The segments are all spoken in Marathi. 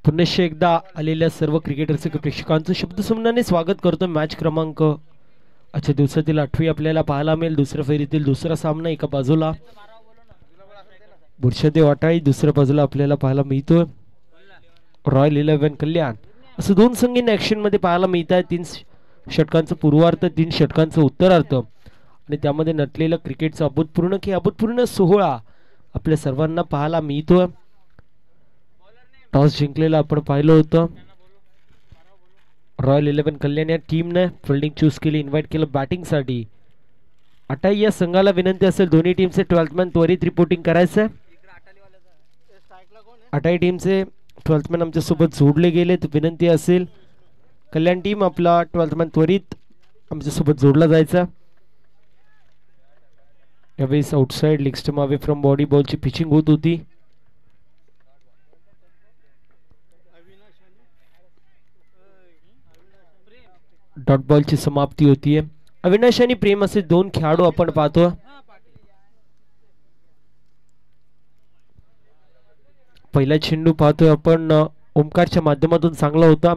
पुनश्च एकदा आलेल्या सर्व क्रिकेटर्स प्रेक्षकांचं शब्दसमूहाने स्वागत करतो। मॅच क्रमांक आजच्या दिवसातील 8वी आपल्याला पाहायला मिळेल। दुसऱ्या फेरीतील दुसरा सामना एका बाजूला बुरशदेव अटाळी, दुसऱ्या बाजूला आपल्याला पाहायला मिळतोय रॉयल 11 कल्याण। असं दोन संघ इन ऍक्शन मध्ये पाहायला मिळत आहे। 3 षटकांचं पूर्वार्ध, 3 षटकांचं उत्तरार्ध आणि त्यामध्ये नटलेला क्रिकेटचा अभूतपूर्व सोहळा आपल्या सर्वांना पाहायला मिळतोय। टॉस जिंकलेला आपण पाहिलं होतं। रॉयल 11 कल्याण या टीमने फिल्डिंग चूज केली, इन्व्हाइट केलं बॅटिंग साठी। अटाई या संघाला विनंती असेल दोन्ही टीमचे 12th मॅन त्वरित रिपोर्टिंग करायचं। अटाई टीमचे 12th मॅन आमच्या सोबत जोडले गेले, तर विनंती असेल कल्याण टीम आपला 12th मॅन त्वरित आमच्या सोबत जोडला जायचा। यावेळेस outside leg stump away from body बॉलची पिचिंग होत होती। डॉट बॉलची समाप्ती होतीये। अविनाश आणि प्रेम असे दोन खेळाडू आपण पाहतो। पहिला चेंडू पाहतोय आपण ओमकारच्या माध्यमातून चांगला होता।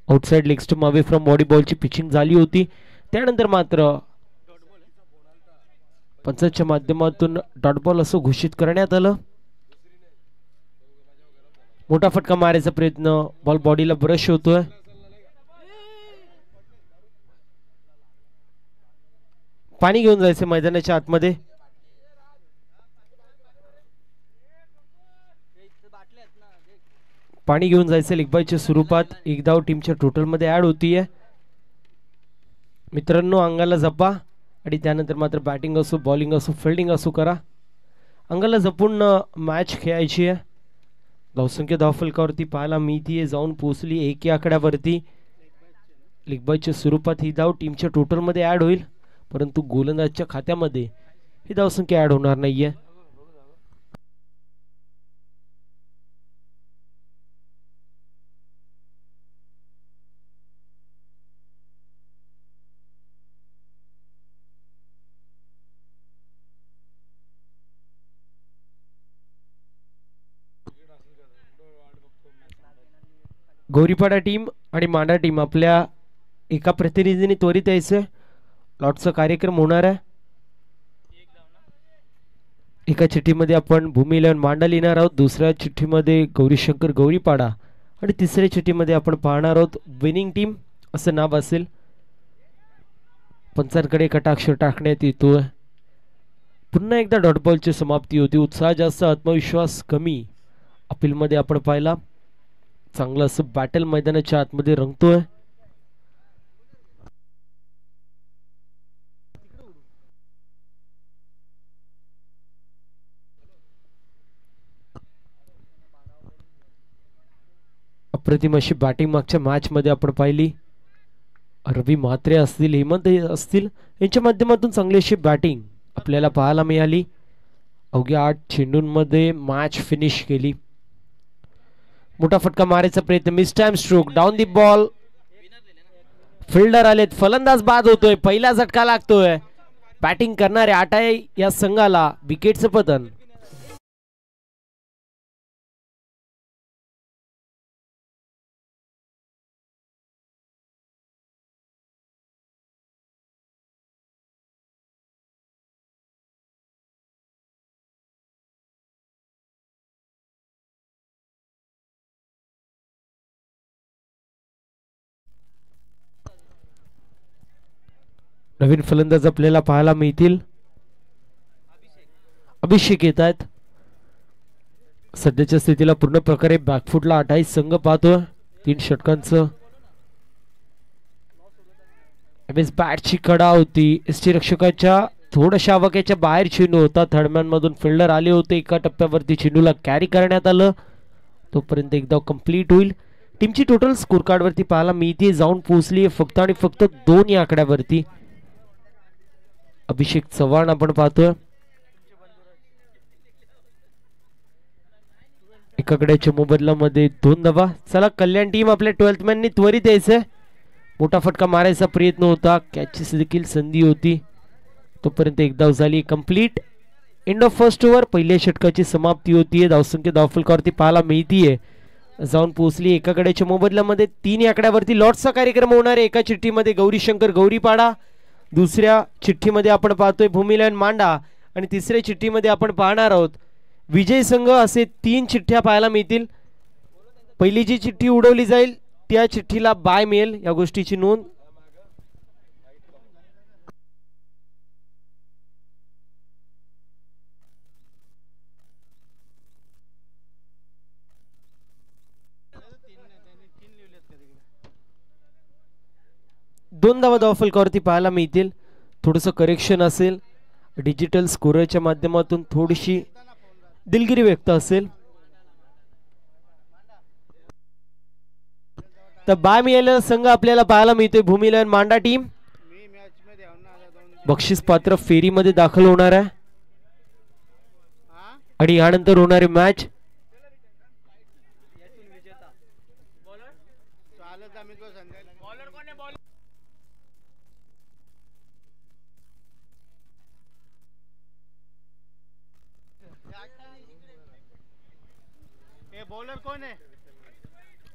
Outside leg stump away from body बॉलची पिचिंग झाली होती। त्यानंतर मात्र पंचाच्या माध्यमातून डॉट बॉल असं घोषित करण्यात आलं। मोठा फटका मारायचा प्रयत्न, बॉल बॉडीला ब्रश होतोय। पाणी घेऊन जायचं मैदानाच्या आतमध्ये। पाणी घेऊन जायचं लेगबायच्या स्वरूपात। एक धाव टीमच्या टोटल मध्ये ऍड होतीये। मित्रांनो अंगाला जपा आणि त्यानंतर मात्र बॅटिंग असो, बॉलिंग असो, फिल्डिंग असो करा। अंगाला जपून मॅच खेळायची आहे। धावसंख्या धावफलकावरती पाहायला मिळतीये, जाऊन पोहोचली 1 या आकड्यावरती। लेगबायच्या स्वरूपात ही धाव टीमच्या टोटल मध्ये ऍड होईल, परंतु गोलंदाजच्या खात्यामध्ये ही धावसंख्या ऍड होणार नाहीये। गौरीपाडा टीम आणि मांडा टीम आपल्या एका प्रतिनिधीने त्वरित यायचं। लॉटचा कार्यक्रम होणार आहे। एका चिठ्ठीमध्ये आपण भूमी 11 मांडा लिहिणार आहोत, दुसऱ्या चिठ्ठीमध्ये गौरीशंकर गौरीपाडा आणि तिसऱ्या चिठ्ठीमध्ये आपण पाहणार आहोत विनिंग टीम असं नाव असेल। पंचांकडे कटाक्ष टाकण्यात येतोय। पुन्हा एकदा डॉट बॉलची समाप्ती होती। उत्साह जास्त, आत्मविश्वास कमी अपील मध्ये आपण पाहिला। चांगलं असं बॅटल मैदानाच्या आतमध्ये रंगतोय। अप्रतिम अशी बॅटिंग मागच्या मॅच मध्ये आपण पाहिली। रवी म्हात्रे असतील, हेमंत असतील यांच्या माध्यमातून चांगली अशी बॅटिंग आपल्याला पाहायला मिळाली। अवघ्या 8 चेंडूंमध्ये मॅच फिनिश केली। मोठा फटका मारायचा प्रयत्न, miss time stroke, down the ball. Fielder आलेत, फलंदाज बाद होतोय, पहिला झटका लागतोय। बॅटिंग करणाऱ्या अटाई या संघाला विकेटचं पतन। नवीन फलंदाज आपल्याला पाहायला मिळतील। अभिषेक येत आहेत। सध्याच्या स्थितीला पूर्ण प्रकारे बॅकफुटला 28 संघ पाहतोय। 3 षटकांचं बॅटची कडा होती। एसटी रक्षकाच्या थोड्याशा आवाक्याच्या बाहेर चेंडू होता। थर्डमॅन मधून फिल्डर आले होते। एका टप्प्यावरती चेंडूला कॅरी करण्यात आलं, तोपर्यंत एक धाव कंप्लीट होईल। टीमची टोटल स्कोर कार्ड वरती पाहायला मिळते, जाऊन पोहोचली फक्त आणि फक्त 2 या आकड्यावरती। अभिषेक चव्हाण आपण पाहतोय। एकाकड्याच्या मोबदल्यामध्ये 2 धावा। चला कल्याण टीम आपल्या 12th मॅननी त्वरित यायचंय। मोठा फटका मारायचा प्रयत्न होता, कॅचची देखील संधी होती, तोपर्यंत एक धाव झाली complete. End of first over, पहिल्या षटकाची समाप्ती होतीये। धावसंख्या धावफलकावरती पाहायला मिळतीये जाऊन पोहोचली एका कड्याच्या मोबदल्यामध्ये 3 आकड्यावरती लॉटचा कार्यक्रम होणार आहे. एका चिठ्ठीमध्ये गौरीशंकर गौरीपाडा, दुसऱ्या चिठ्ठीमध्ये आपण पाहतोय भूमिलन मांडा आणि तिसऱ्या चिठ्ठीमध्ये आपण पाहणार आहोत विजय संघ. असे 3 चिठ्ठ्या पाहायला मिळतील. पहिली जी चिठ्ठी उडवली जाईल त्या चिठ्ठीला बाय मिळेल, या गोष्टीची नोंद. दोन धावा धावफलकावरती पाहायला मिळतील. थोडंसं करेक्शन असेल, डिजिटल स्कोरच्या माध्यमातून थोडीशी दिलगिरी व्यक्त असेल. तर बाय मिळालेला संघ आपल्याला पाहायला मिळतोय भूमिलन मांडा टीम. बक्षीस पात्र फेरीमध्ये दाखल होणार आहे आणि यानंतर होणारी मॅच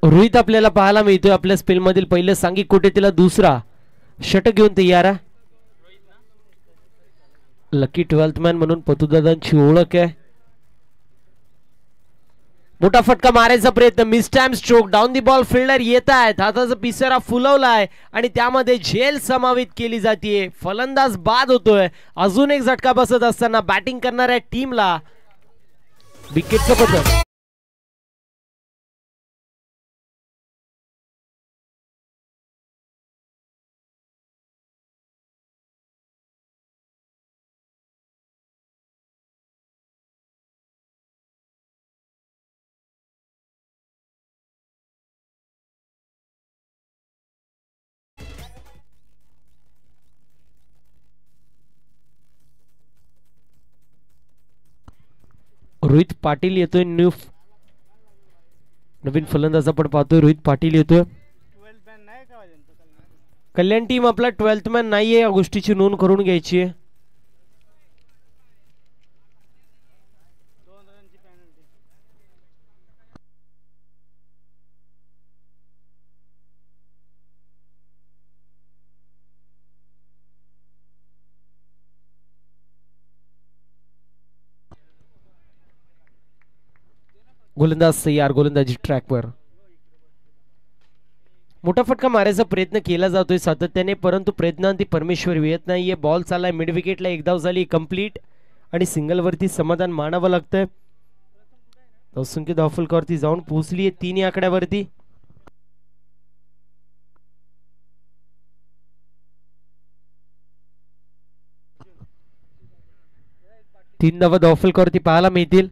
रोहित आपल्याला पाहायला मिळतोय आपल्या स्पेल मधील पहिलं सांघिक कोट्यातील दुसरा षटक घेऊन तयार आहे. लकी 12th मॅन म्हणून पतुदादांची ओळख आहे. मोठा फटका मारायचा प्रयत्न, miss time stroke, down the ball fielder येत आहेत, हाताचा पिसरा फुलवलाय आणि त्यामध्ये झेल समावित केली जाते. फलंदाज बाद होतोय. अजून एक झटका बसत असताना बॅटिंग करणाऱ्या टीमला विकेटचं पतन. रोहित पाटील येतोय. नवीन फलंदाज आपण पाहतोय रोहित पाटील येतोय. कल्याण टीम आपला 12th मॅन नाहीये, या गोष्टीची नोंद करून घ्यायची आहे. गोलंदाज तयार, गोलंदाजी ट्रॅकवर. मोठा फटका मारायचा प्रयत्न केला जातोय सातत्याने, परंतु प्रयत्नांती परमेश्वर येत नाहीये. बॉल चाललाय मिड विकेटला, एक धाव झाली कंप्लीट आणि सिंगल वरती समाधान मानावं लागतंय. असंख्य धावफलकावरती जाऊन पोहोचलीये 3 आकड्यावरती. तीन धावा धावफलकावरती पाहायला मिळतील.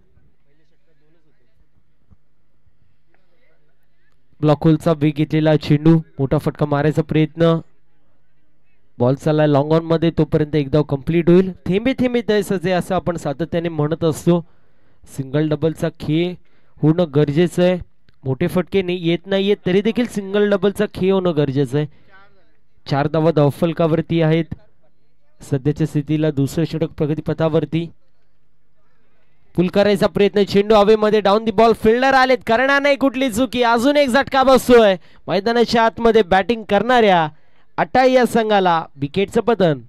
ब्लॉक होलचा वेग घेतलेला चेंडू, मोठा फटका मारायचा प्रयत्न, बॉल चाललाय लॉंग ऑन मध्ये, तोपर्यंत एक धाव कंप्लीट होईल. थेंबे थेंबे तैसच आहे असं आपण सातत्याने म्हणत असतो. सिंगल डबलचा खेळ होणं गरजेचं आहे. मोठे फटके येत नाहीयेत तरी देखील सिंगल डबलचा खेळ होणं गरजेचं आहे. 4 धावा धावफलकावरती आहेत. सध्याच्या स्थितीला दुसरं षटक प्रगतीपथावरती. पुल करायचा प्रयत्न, चेंडू हवेमध्ये, डाऊन दी बॉल फिल्डर आलेत, करणार नाही कुठली चुकी. अजून एक झटका बसतोय. मैदानाच्या आतमध्ये बॅटिंग करणाऱ्या अटाई या संघाला विकेटचं पतन.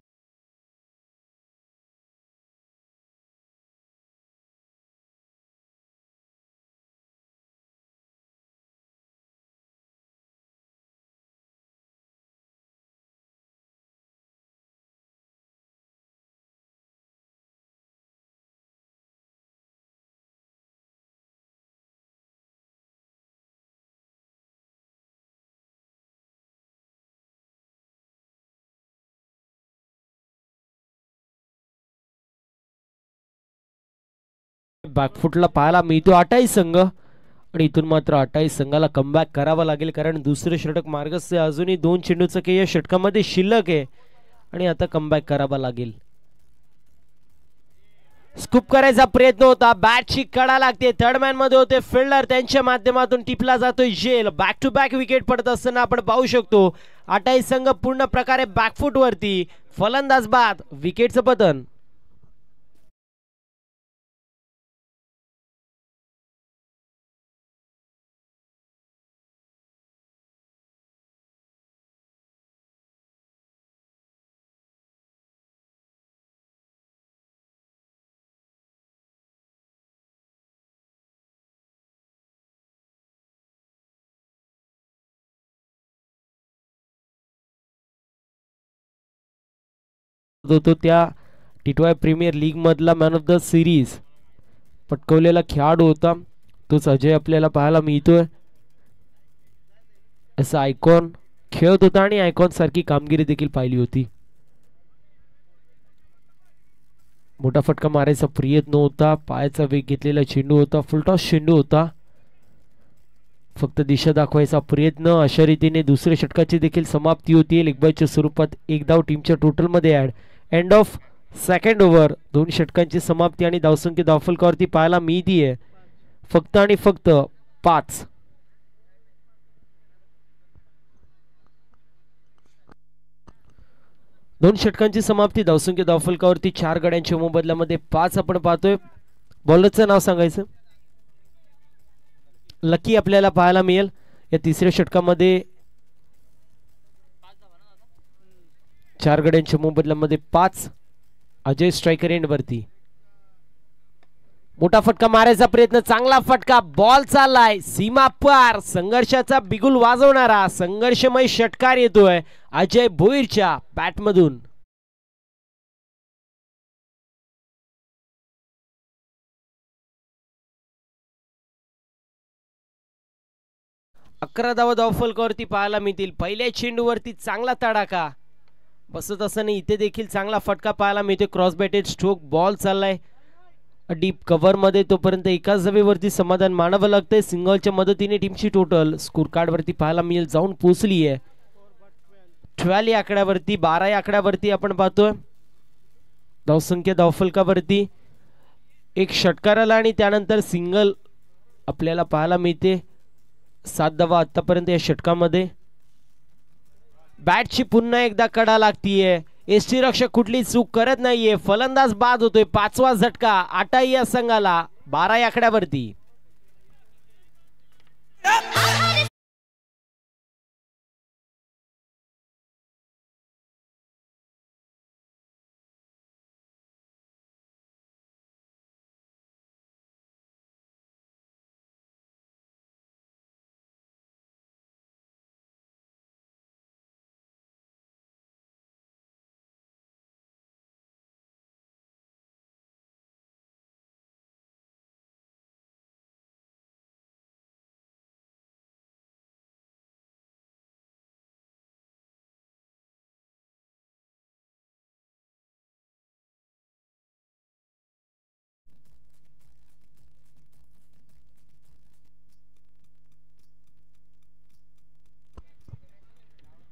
बॅकफुटला पाहायला मिळतो अटाई संघ आणि इथून मात्र अटाई संघाला कमबॅक करावा लागेल, कारण दुसरे षटक मार्गस्थ अजूनही 2 चेंडूचं के या षटकामध्ये शिल्लक आहे आणि आता कमबॅक करावा लागेल. स्कूप करायचा प्रयत्न होता, बॅटची कडा लागते, थर्ड मॅन मध्ये होते फिल्डर, त्यांच्या माध्यमातून टिपला जातोय झेल. बॅक टू बॅक विकेट पडत असताना आपण पाहू शकतो अटाई संघ पूर्ण प्रकारे बॅकफुट वरती. फलंदाज बाद, विकेटचं पतन. होतो त्या टी20 प्रीमियर लीग मधला मॅन ऑफ द सिरीज पटकवलेला खेळाडू होता तोच अजय आपल्याला पाहायला मिळतोय. असा आयकॉन खेळत होता आणि आयकॉन सारखी कामगिरी देखील पाहिली होती. मोठा फटका मारायचा प्रयत्न होता, पायाचा वेग घेतलेला चेंडू होता, फुलटॉस चेंडू होता, फक्त दिशा दाखवायचा प्रयत्न. अशा रीतीने दुसऱ्या षटकाची देखील समाप्ती होती. लेगबायच्या स्वरूपात एक धाव टीमच्या टोटल मध्ये add. End of second over. दोन षटकांची समाप्ती आणि धावसंख्या धावफलकावरती पाहायला मिळतीये फक्त आणि फक्त 5. दोन षटकांची समाप्ती, धावसंख्या धावफलकावरती 4 गड्यांच्या मोबदल्यामध्ये 5 आपण पाहतोय. बॉलरचं नाव सांगायचं. लकी आपल्याला पाहायला मिळेल या तिसऱ्या षटकामध्ये. 4 गड्यांच्या मोबदल्यामध्ये 5. अजय स्ट्रायकर एंड वरती. मोठा फटका मारायचा प्रयत्न, चांगला फटका, बॉल चाललाय सीमा पार. संघर्षाचा बिगुल वाजवणारा संघर्षमय षटकार येतोय अजय भोईरच्या बॅट मधून. अकरा धावा धावफलकावरती पाहायला मिळतील. पहिल्या चेंडूवरती चांगला तडाखा बसत असताना इथे देखील चांगला फटका पाहायला मिळतो. क्रॉस बॅटेड स्ट्रोक, बॉल चाललाय डीप कव्हर मध्ये. तोपर्यंत एकाच धावेवरती समाधान मानावं लागतंय. सिंगलच्या मदतीने टीमची टोटल स्कोर कार्ड वरती पाहायला मिळेल जाऊन पोहोचली आहे 12 या आकड्यावरती. 12 या आकड्यावरती आपण पाहतोय धावसंख्या धावफलकावरती एक षटकार आला आणि त्यानंतर सिंगल आपल्याला पाहायला मिळते. 7 धावा आतापर्यंत या षटकामध्ये. बॅटची पुन्हा एकदा कडा लागतीये. एसटी रक्षक कुठली चूक करत नाहीये. फलंदाज बाद होतोय. 5वा झटका आटाई या संघाला 12 या आकड्यावरती.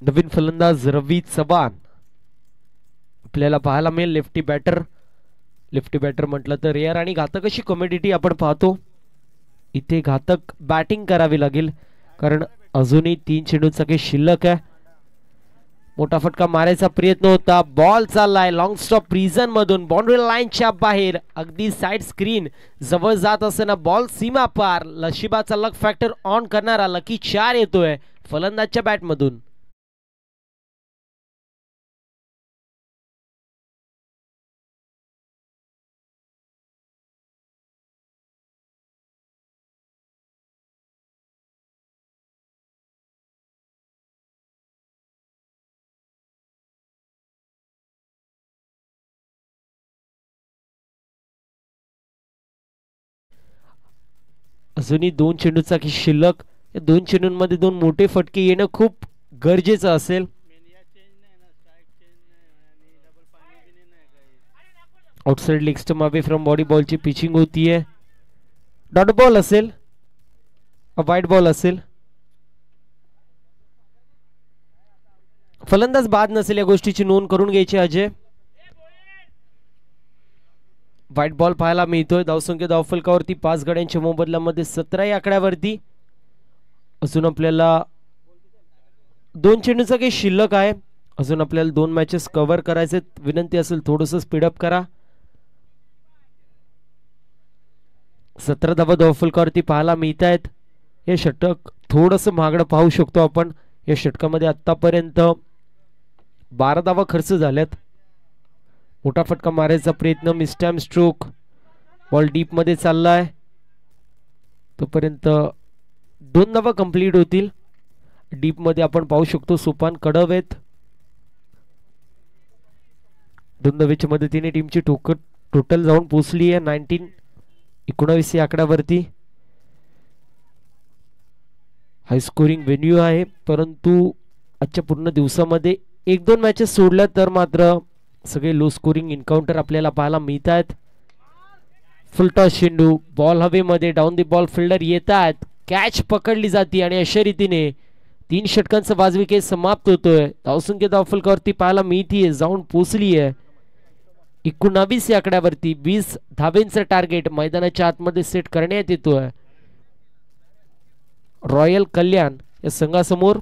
नवीन फलंदाज रवी चव्हाण आपल्याला पाहायला मिळेल. Lefty batter. लेफ्टी बॅटर म्हटलं तर रेअर आणि घातक अशी कॉमोडिटी आपण पाहतो. इथे घातक बॅटिंग करावी लागेल कारण अजूनही 3 चेंडूचा काही शिल्लक आहे. मोठा फटका मारायचा प्रयत्न होता. बॉल चाललाय लॉंग स्टॉप रिजन मधून बाउंड्री लाईनच्या बाहेर अगदी साइड स्क्रीन जवळ जात असताना बॉल सीमा पार. लशिबाचा लक फॅक्टर ऑन करणारा लकी 4 येतोय फलंदाजच्या बॅट मधून. अजूनही 2 चेंडूचा शिल्लक. या 2 चेंडूंमध्ये 2 मोठे फटके येणं खूप गरजेचं असेल. Outside leg stump away from body बॉलची पिचिंग होतीये. डॉट बॉल असेल, वाईट बॉल असेल. फलंदाज बाद नसेल या गोष्टीची नोंद करून घ्यायची अजय. व्हाईट बॉल पाहायला मिळतोय. धावसंख्या धावफलकावरती 5 गड्यांच्या मोबदल्यामध्ये 17 या आकड्यावरती. अजून आपल्याला 2 चेंडूचा काही शिल्लक आहे. अजून आपल्याला 2 मॅचेस कव्हर करायचे. विनंती असेल थोडंसं स्पीडअप करा. 17 धावा धावफलकावरती पाहायला मिळत आहेत. हे षटक थोडंसं महागडं पाहू शकतो आपण. या षटकामध्ये आतापर्यंत 12 धावा खर्च झाल्यात. मोठा फटका मारायचा प्रयत्न, मिसटाइम स्ट्रोक, बॉल डीप मध्ये चाललाय. तोपर्यंत 2 धावा कंप्लीट होतील. डीप मध्ये आपण पाहू शकतो सोपान कडवेत. दोन धावेच्या मदतीने टीमची टोटल जाऊन पोहोचली आहे 19 या आकड्यावरती. हाय स्कोरिंग व्हेन्यू आहे, परंतु आजच्या पूर्ण दिवसामध्ये 1-2 मॅचेस सोडल्या तर मात्र सगळे लो स्कोरिंग एन्काउंटर आपल्याला पाहायला मिळत आहेत. फुलटॉस चेंडू, बॉल हवेमध्ये, डाऊन दी बॉल फिल्डर येतात, कॅच पकडली जाते आणि अशा रीतीने 3 षटकांचा वाजवी खेळ समाप्त होतोय. धावसंख्या धावफलकावरती पाहायला मिळतीये, जाऊन पोचली आहे 19 या आकड्यावरती. 20 धावेंचं टार्गेट मैदानाच्या आतमध्ये सेट करण्यात येतोय रॉयल कल्याण या संघासमोर.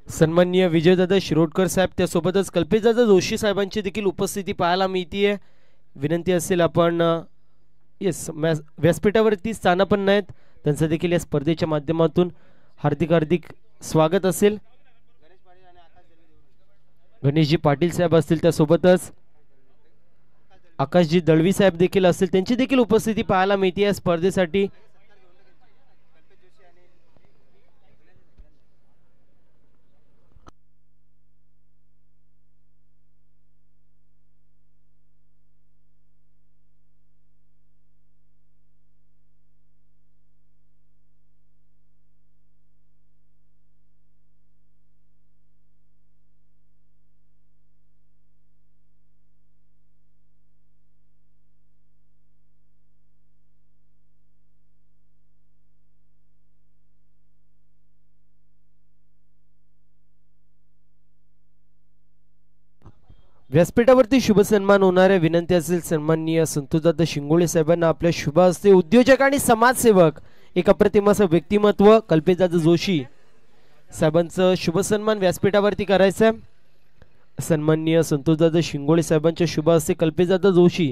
सन्माननीय विजयदादा शिरोडकर साहेब, त्यासोबतच कल्पेशदादा जोशी साहेबांची देखील उपस्थिती पाहायला मिळतीये. विनंती असेल आपण येस व्यासपीठावरती स्थानापन्न आहेत, त्यांचं देखील या स्पर्धेच्या माध्यमातून हार्दिक हार्दिक स्वागत असेल. गणेशजी पाटील साहेब असतील, त्यासोबतच आकाशजी दळवी साहेब देखील असतील, त्यांची देखील उपस्थिती पाहायला मिळते या स्पर्धेसाठी. व्यासपीठावरती शुभ सन्मान होणाऱ्या विनंती असेल सन्माननीय संतोषदादा शिंगोळे साहेबांना आपल्या शुभ हस्ते उद्योजक आणि समाजसेवक एक अप्रतिम असं व्यक्तिमत्व कल्पेशदादा जोशी साहेबांचं शुभ सन्मान व्यासपीठावरती करायचं. सन्माननीय संतोषदादा शिंगोळे साहेबांच्या शुभ हस्ते कल्पेशदादा जोशी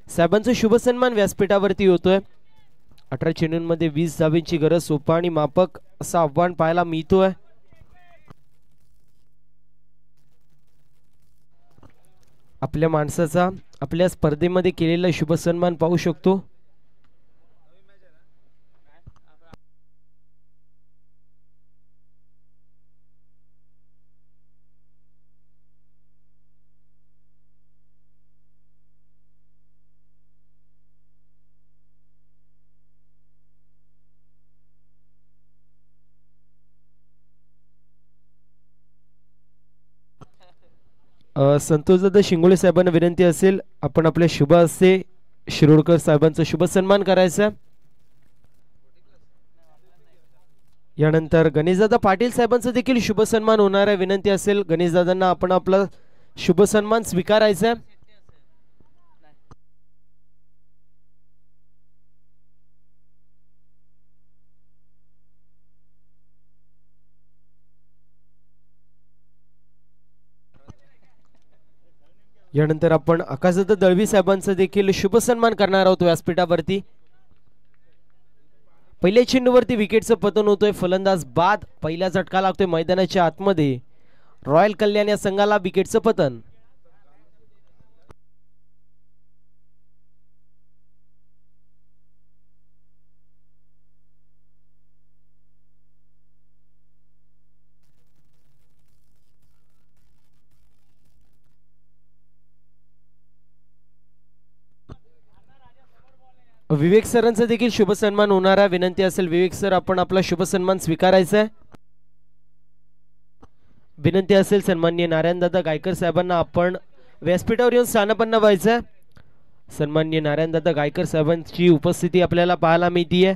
साहेबांचा शुभ सन्मान व्यासपीठावरती होतोय. 18 चेंडूंमध्ये 20 धावेंची गरज, सोपा आणि मापक असं आव्हान पाहायला मिळतोय. आपल्या माणसाचा आपल्या स्पर्धेमध्ये केलेला शुभ सन्मान पाहू शकतो. संतोषदादा शिंगोळे साहेबांना विनंती असेल आपण आपल्या शुभ हस्ते शिरोडकर साहेबांचा शुभ सन्मान करायचा. यानंतर गणेशदादा पाटील साहेबांचा देखील शुभ सन्मान होणार आहे. विनंती असेल गणेशदादांना आपण आपला शुभ सन्मान स्वीकारायचा. यानंतर आपण आकाशदादा दळवी साहेबांचा देखील शुभ सन्मान करणार आहोत व्यासपीठावरती. पहिल्या चेंडूवरती विकेटचं पतन होतोय, फलंदाज बाद, पहिला झटका लागतोय मैदानाच्या आतमध्ये. रॉयल कल्याण या संघाला विकेटचं पतन. विवेक सरांचा देखील शुभ सन्मान होणार आहे. विनंती असेल विवेक सर आपण आपला शुभ सन्मान स्वीकारायचा आहे. विनंती असेल सन्माननीय नारायणदादा गायकर साहेबांना आपण व्यासपीठावर येऊन स्थानापन्न व्हायचं. सन्माननीय नारायणदादा गायकर साहेबांची उपस्थिती आपल्याला पाहायला मिळतीये.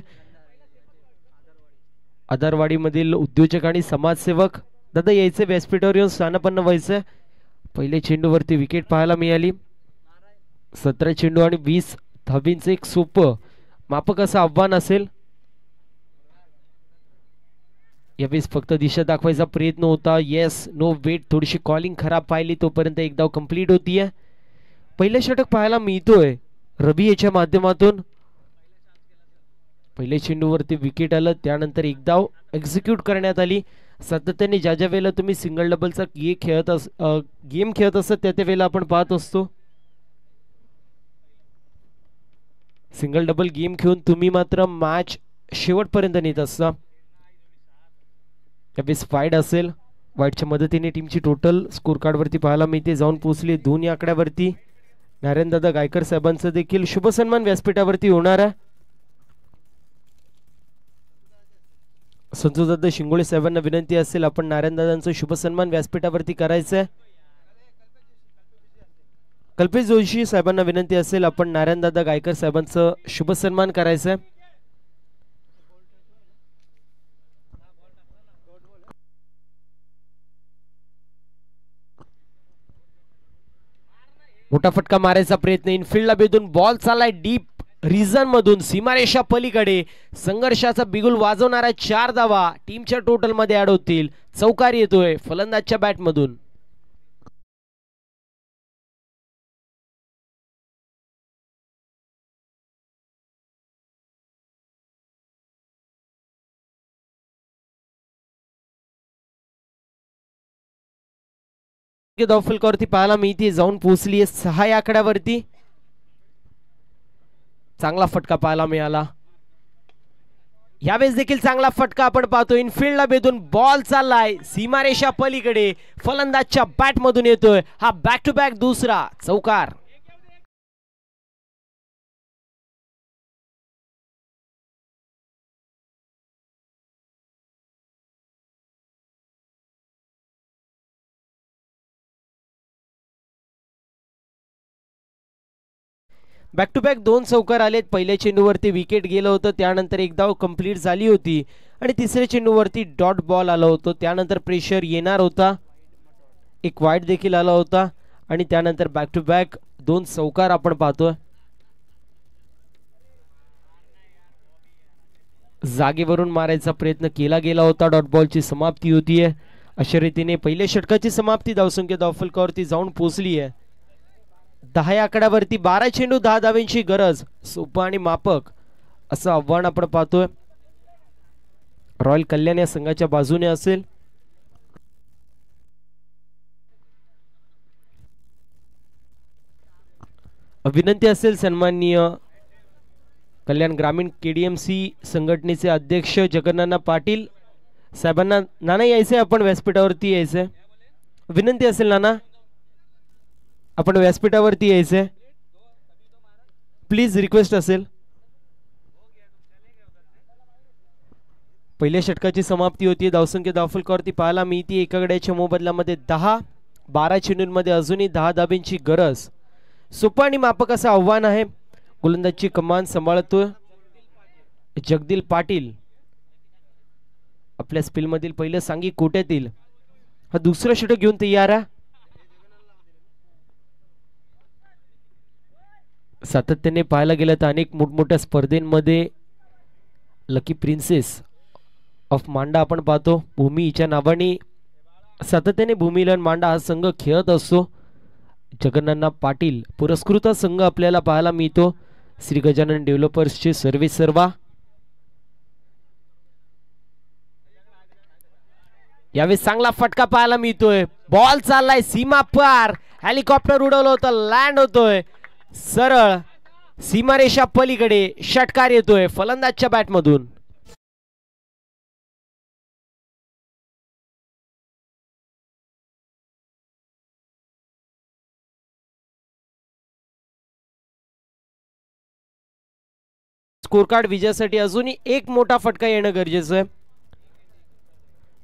आधारवाडीमधील उद्योजक आणि समाजसेवक दादा यायचे व्यासपीठावर येऊन स्थानापन्न व्हायचं. पहिल्या चेंडूवरती विकेट पाहायला मिळाली. 17 चेंडू आणि 20 धावींचं एक सोपं मापक असं आव्हान असेल. यावेळेस फक्त दिशा दाखवायचा प्रयत्न होता. येस, नो वेट, थोडीशी कॉलिंग खराब पाहिली तोपर्यंत एक धाव कंप्लीट होतीये. पहिलं षटक पाहायला मिळतोय रवी याच्या माध्यमातून. पहिल्या चेंडूवरती विकेट आलं, त्यानंतर एक धाव एक्झिक्यूट करण्यात आली. सातत्याने ज्या ज्या वेळेला तुम्ही सिंगल डबलचा गेम खेळत असत त्या वेळेला आपण पाहत असतो सिंगल डबल गेम खेळून तुम्ही मात्र मॅच शेवटपर्यंत नेत असता. त्यावेळेस वाईड असेल, वाईडच्या मदतीने टीमची टोटल स्कोर कार्ड वरती पाहायला मिळते जाऊन पोहोचली 2 या आकड्यावरती. नारायणदादा गायकर साहेबांचा देखील शुभ सन्मान व्यासपीठावरती होणार आहे. संतोषदादा शिंगोळे साहेबांना विनंती असेल आपण नारायणदादांचा शुभ सन्मान व्यासपीठावरती करायचं आहे. कल्पेश जोशी साहेबांना विनंती असेल आपण नारायणदादा गायकर साहेबांचं शुभ सन्मान करायचं आहे. मोठा फटका मारायचा प्रयत्न, इनफिल्डला बेधून बॉल चाललाय डीप रिझन मधून सीमारेषा पलीकडे. संघर्षाचा बिगुल वाजवणाऱ्या 4 धावा टीमच्या टोटल मध्ये ऍड होतील. चौकार येतोय फलंदाजच्या बॅट मधून. धावफलकावरती पाहायला मिळते जाऊन पोहोचली 6 या आकड्यावरती. चांगला फटका पाहायला मिळाला. यावेळेस देखील चांगला फटका आपण पाहतो. इनफिल्डला बेधून बॉल चाललाय सीमारेषा पलीकडे. फलंदाजच्या बॅट मधून येतोय हा बॅक टू बॅक दुसरा चौकार. बॅक टू बॅक 2 चौकार आलेत. पहिल्या चेंडूवरती विकेट गेलं होतं, त्यानंतर एक धाव कंप्लीट झाली होती आणि तिसऱ्या चेंडूवरती डॉट बॉल आला होता. त्यानंतर प्रेशर येणार होता, एक वाईड देखील आला होता आणि त्यानंतर बॅक टू बॅक 2 चौकार आपण पाहतोय. जागेवरून मारायचा प्रयत्न केला गेला होता. डॉट बॉलची समाप्ती होतीये. अशा रीतीने पहिल्या षटकाची समाप्ती धावसंख्या धावफलकावरती जाऊन पोहोचली आहे 10 या आकड्यावरती. 12 चेंडू 10 धावांची गरज. सोपं आणि मापक असं आव्हान आपण पाहतोय. रॉयल कल्याण या संघाच्या बाजूने असेल. विनंती असेल सन्माननीय कल्याण ग्रामीण केडीएमसी संघटनेचे अध्यक्ष जगन्नाथ पाटील साहेबांना. नाना यायचंय आपण व्यासपीठावरती यायचंय. विनंती असेल नाना आपण व्यासपीठावरती यायचंय प्लीज, रिक्वेस्ट असेल. पहिल्या षटकाची समाप्ती होती. धावसंख्या धावफलकावरती पाहायला मिळते एका गड्याच्या मोबदल्यामध्ये 10. 12 चेंडूंमध्ये अजूनही 10 धाब्यांची गरज. सोपं आणि मापक असं आव्हान आहे. गोलंदाजची कमान सांभाळतोय जगदील पाटील. आपल्या स्पिल मधील पहिलं सांगी कोट्यातील हा दुसरा षटक घेऊन तयार आहे. सातत्याने पाहायला गेलं तर अनेक मोठमोठ्या स्पर्धेमध्ये लकी प्रिन्सेस ऑफ मांडा आपण पाहतो. भूमी हिच्या नावाने सातत्याने भूमीलन मांडा हा संघ खेळत असतो. जगन्नाथ पाटील पुरस्कृत संघ आपल्याला पाहायला मिळतो. श्री गजानन डेव्हलपर्सचे सर्वे सर्वा. यावेळी चांगला फटका पाहायला मिळतोय. बॉल चाललाय सीमा पार. हेलिकॉप्टर उडवलं होतं, लँड होतोय सरळ सीमारेषा पलीकडे. षटकार येतोय फलंदाजच्या बॅट मधून. स्कोर कार्ड विजयासाठी अजूनही एक मोठा फटका येणं गरजेचं आहे.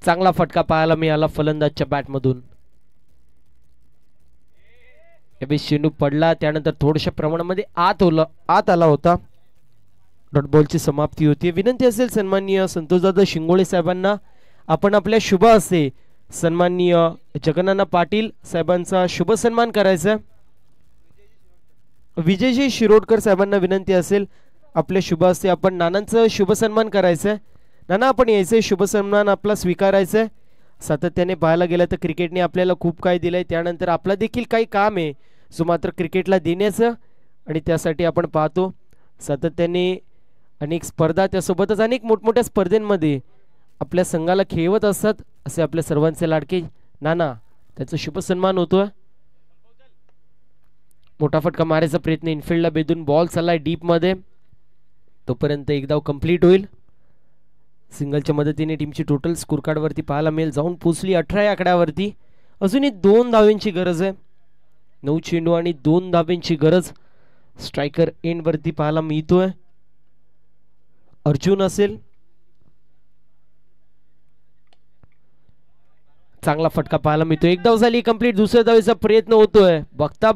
चांगला फटका पाहायला मिळाला फलंदाजच्या बॅट मधून. चेंडू पडला, त्यानंतर थोड्याशा प्रमाणामध्ये आत आला होता. डॉट बॉलची समाप्ती होती. विनंती असेल सन्माननीय संतोषदादा शिंगोळे साहेबांना आपण आपल्या शुभ हस्ते सन्माननीय जगन्नाथ पाटील साहेबांचा शुभ सन्मान करायचा. विजयजी शिरोडकर साहेबांना विनंती असेल आपल्या शुभ हस्ते आपण नानांचं शुभ सन्मान करायचं. नाना आपण यायचंय, शुभ सन्मान आपला स्वीकारायचंय. सातत्याने पाहायला गेलं तर क्रिकेटने आपल्याला खूप काही दिलंय, त्यानंतर आपलं देखील काही काम आहे जो मात्र क्रिकेटला देण्याचं, आणि त्यासाठी आपण पाहतो सातत्याने अनेक स्पर्धा, त्यासोबतच अनेक मोठमोठ्या स्पर्धेमध्ये आपल्या संघाला खेळवत असतात असे आपल्या सर्वांचे लाडके नाना. त्याचा शुभ सन्मान होतोय. मोठा फटका मारायचा प्रयत्न, इनफिल्डला बेदून बॉल चाललाय डीप मध्ये, तोपर्यंत एक धाव कंप्लीट होईल. सिंगलच्या मदतीने टीमची टोटल स्कोर कार्ड वरती पाहायला मिळेल, जाऊन पोचली 18 या आकड्यावरती. अजूनही 2 धावांची गरज आहे. 9 चेंडू आणि 2 धावांची गरज स्ट्रायकर एंड वरती पाहायला मिळतोय. अर्जुन असेल, चांगला फटका पाहायला मिळतो. एक धाव झाली कंप्लीट, दुसऱ्या धावेचा प्रयत्न होतोय. बघता